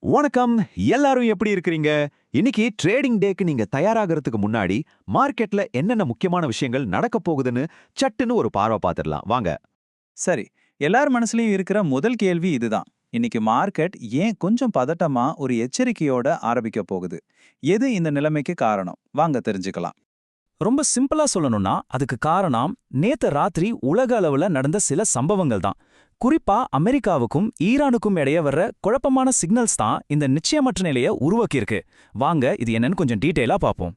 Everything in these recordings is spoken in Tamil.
வணக்கம். எல்லாரும் எப்படி இருக்கிறீங்க? இன்னைக்கு ட்ரேடிங் டேக்கு நீங்க தயாராகிறதுக்கு முன்னாடி மார்க்கெட்ல என்னென்ன முக்கியமான விஷயங்கள் நடக்க போகுதுன்னு சட்டுன்னு ஒரு பார்வை பார்த்துடலாம் வாங்க. சரி, எல்லார் மனசுலயும் இருக்கிற முதல் கேள்வி இதுதான். இன்னைக்கு மார்க்கெட் ஏன் கொஞ்சம் பதட்டமா ஒரு எச்சரிக்கையோட ஆரம்பிக்க போகுது? எது இந்த நிலைமைக்கு காரணம்? வாங்க தெரிஞ்சுக்கலாம். ரொம்ப சிம்பிளா சொல்லணும்னா அதுக்கு காரணம் நேத்து ராத்திரி உலக அளவுல நடந்த சில சம்பவங்கள் தான். குறிப்பா அமெரிக்காவுக்கும் ஈரானுக்கும் இடையே வர்ற குழப்பமான சிக்னல்ஸ் தான் இந்த நிச்சயமற்ற நிலையை உருவாக்கியிருக்கு. வாங்க இது என்னன்னு கொஞ்சம் டீட்டெயிலா பார்ப்போம்.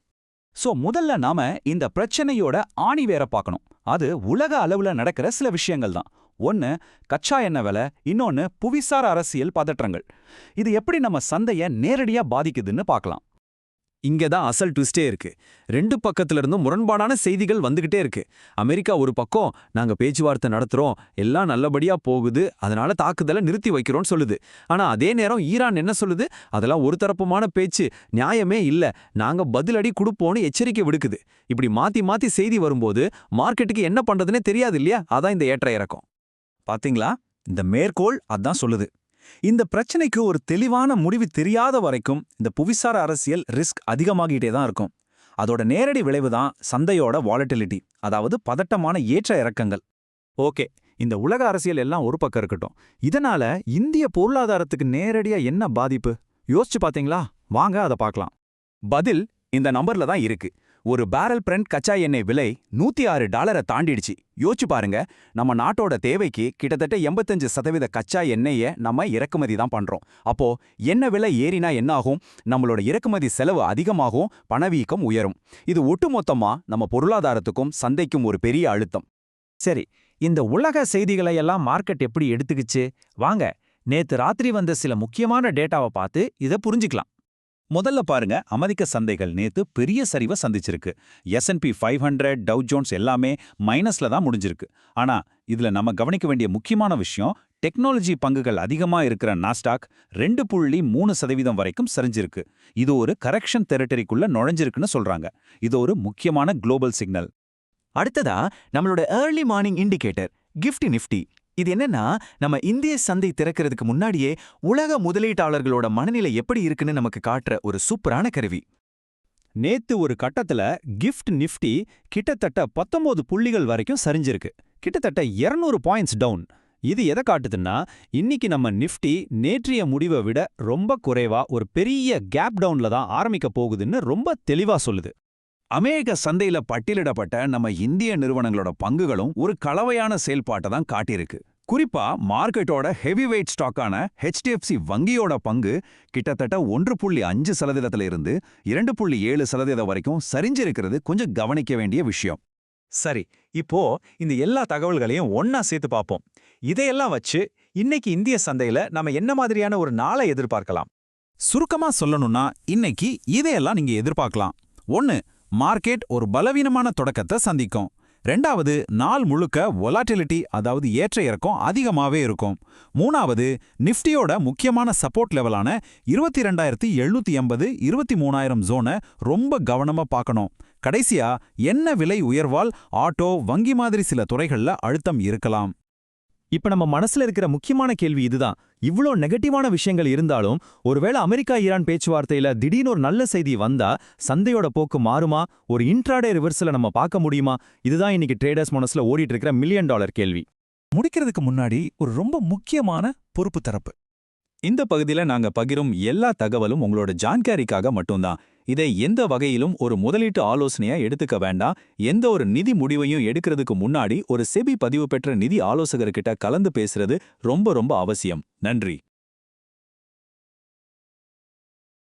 முதல்ல நாம இந்த பிரச்சனையோட ஆணி வேற பார்க்கணும். அது உலக அளவுல நடக்கிற சில விஷயங்கள் தான். ஒன்னு கச்சா எண்ணெய் விலை, இன்னொன்னு புவிசார் அரசியல் பதற்றங்கள். இது எப்படி நம்ம சந்தைய நேரடியா பாதிக்குதுன்னு பார்க்கலாம். இங்க தான் அசல் ட்விஸ்டே இருக்கு. ரெண்டு பக்கத்துல இருந்தும் முரண்பாடான செய்திகள் வந்துகிட்டே இருக்கு. அமெரிக்கா ஒரு பக்கம் நாங்க பேச்சுவார்த்தை நடத்துறோம், எல்லாம் நல்லபடியா போகுது, அதனால தாக்குதலை நிறுத்தி வைக்கிறோம்னு சொல்லுது. ஆனா அதே நேரம் ஈரான் என்ன சொல்லுது? அதெல்லாம் ஒரு தரப்புமான பேச்சு, நியாயமே இல்ல, நாங்க பதிலடி கொடுப்போம்னு எச்சரிக்கை விடுக்குது. இப்படி மாத்தி மாத்தி செய்தி வரும்போது மார்க்கெட்டுக்கு என்ன பண்றதுன்னே தெரியாது இல்லையா? அதான் இந்த ஏற்ற இறக்கம். பாத்தீங்களா, இந்த மேற்கோள் அதான் சொல்லுது. இந்த பிரச்சனைக்கு ஒரு தெளிவான முடிவு தெரியாத வரைக்கும் இந்த புவிசார் அரசியல் ரிஸ்க் அதிகமாகிட்டே தான் இருக்கும். அதோட நேரடி விளைவு தான் சந்தையோட வாலட்டிலிட்டி, அதாவது பதட்டமான ஏற்ற இறக்கங்கள். ஓகே, இந்த உலக அரசியல் எல்லாம் ஒரு பக்கம் இருக்கட்டும். இதனால இந்திய பொருளாதாரத்துக்கு நேரடியா என்ன பாதிப்பு யோசிச்சு பாத்தீங்களா? வாங்க அதை பார்க்கலாம். பதில் இந்த நம்பர்ல தான் இருக்கு. ஒரு பேரல் பிரெண்ட் கச்சா எண்ணெய் விலை $106 தாண்டிடுச்சு. யோசிச்சு பாருங்க, நம்ம நாட்டோட தேவைக்கு கிட்டத்தட்ட 85% கச்சா எண்ணெயை நம்ம இறக்குமதி தான் பண்றோம். அப்போ எண்ணெய் விலை ஏறினா என்ன ஆகும்? நம்மளோட இறக்குமதி செலவு அதிகமாகும், பணவீக்கம் உயரும். இது ஒட்டுமொத்தமா நம்ம பொருளாதாரத்துக்கும் சந்தைக்கும் ஒரு பெரிய அழுத்தம். சரி, இந்த உலக செய்திகளை எல்லாம் மார்க்கெட் எப்படி எடுத்துக்கிச்சு? வாங்க நேத்து ராத்திரி வந்த சில முக்கியமான டேட்டாவை பார்த்து இதை புரிஞ்சுக்கலாம். முதல்ல பாருங்க, அமெரிக்க சந்தைகள் நேத்து பெரிய சரிவை சந்திச்சிருக்கு. S&P 500, டவ் ஜோன்ஸ் எல்லாமே மைனஸ்ல தான் முடிஞ்சிருக்கு. ஆனா இதுல நம்ம கவனிக்க வேண்டிய முக்கியமான விஷயம், டெக்னாலஜி பங்குகள் அதிகமா இருக்கிற நாஸ்டாக் 2.3% வரைக்கும் சரிஞ்சிருக்கு. இது ஒரு கரெக்ஷன் டெரிட்டரிக்குள்ள நுழைஞ்சிருக்குன்னு சொல்றாங்க. இது ஒரு முக்கியமான குளோபல் சிக்னல். அடுத்ததா நம்மளோட early morning indicator gift Nifty. இது என்னன்னா, நம்ம இந்திய சந்தை திறக்கிறதுக்கு முன்னாடியே உலக முதலீட்டாளர்களோட மனநிலை எப்படி இருக்குன்னு நமக்கு காட்டுற ஒரு சூப்பரான கருவி. நேத்து ஒரு கட்டத்துல கிஃப்ட் நிஃப்டி கிட்டத்தட்ட 19 புள்ளிகள் வரைக்கும் சரிஞ்சிருக்கு. கிட்டத்தட்ட 200 பாயிண்ட்ஸ் டவுன். இது எதை காட்டுதுன்னா, இன்னைக்கு நம்ம நிஃப்டி நேற்றைய முடிவை விட ரொம்ப குறைவா ஒரு பெரிய கேப் டவுன்ல தான் ஆரம்பிக்க போகுதுன்னு ரொம்ப தெளிவா சொல்லுது. அமெரிக்க சந்தையில பட்டியலிடப்பட்ட நம்ம இந்திய நிறுவனங்களோட பங்குகளும் ஒரு கலவையான செயல்பாட்டை தான் காட்டியிருக்கு. குறிப்பா மார்க்கெட்டோட ஹெவி வெயிட் ஸ்டாக்கான HDFC வங்கியோட பங்கு கிட்டத்தட்ட 1.5% இருந்து 2.7% வரைக்கும் சரிஞ்சிருக்கிறது கொஞ்சம் கவனிக்க வேண்டிய விஷயம். சரி, இப்போ இந்த எல்லா தகவல்களையும் ஒன்னா சேர்த்து பார்ப்போம். இதையெல்லாம் வச்சு இன்னைக்கு இந்திய சந்தையில நம்ம என்ன மாதிரியான ஒரு நாளை எதிர்பார்க்கலாம்? சுருக்கமா சொல்லணும்னா இன்னைக்கு இதையெல்லாம் நீங்க எதிர்பார்க்கலாம். 1, மார்க்கெட் ஒரு பலவீனமான தொடக்கத்தை சந்திக்கும். 2வது, நாள் முழுக்க வொலாட்டிலிட்டி, அதாவது ஏற்ற இறக்கம் அதிகமாவே இருக்கும். 3வது, நிஃப்டியோட முக்கியமான சப்போர்ட் லெவலான 22,780, 23,000 ஜோனை ரொம்ப கவனமா பார்க்கணும். கடைசியா, என்ன விலை உயர்வால் ஆட்டோ, வங்கி மாதிரி சில துறைகள்ல அழுத்தம் இருக்கலாம். இப்ப நம்ம மனசுல இருக்கிற முக்கியமான கேள்வி இதுதான். இவ்ளோ நெகட்டிவான விஷயங்கள் இருந்தாலும் ஒருவேளை அமெரிக்கா ஈரான் பேச்சுவார்த்தையில திடீர்னு ஒரு நல்ல செய்தி வந்தா சந்தையோட போக்கு மாறுமா? ஒரு இன்ட்ராடே ரிவர்சல நம்ம பார்க்க முடியுமா? இதுதான் இன்னைக்கு ட்ரேடர்ஸ் மனசுல ஓடிட்டு இருக்கிற $1 மில்லியன் கேள்வி. முடிக்கிறதுக்கு முன்னாடி ஒரு ரொம்ப முக்கியமான பொறுப்பு தரப்பு. இந்த பகுதியில நாங்க பகிரும் எல்லா தகவலும் உங்களோட ஜான்காரிக்காக மட்டும்தான். இதை எந்த வகையிலும் ஒரு முதலீட்டு ஆலோசனையா எடுத்துக்க வேண்டாம். எந்த ஒரு நிதி முடிவையும் எடுக்கிறதுக்கு முன்னாடி ஒரு செபி பதிவு பெற்ற நிதி ஆலோசகர்கிட்ட கலந்து பேசுறது ரொம்ப ரொம்ப அவசியம். நன்றி.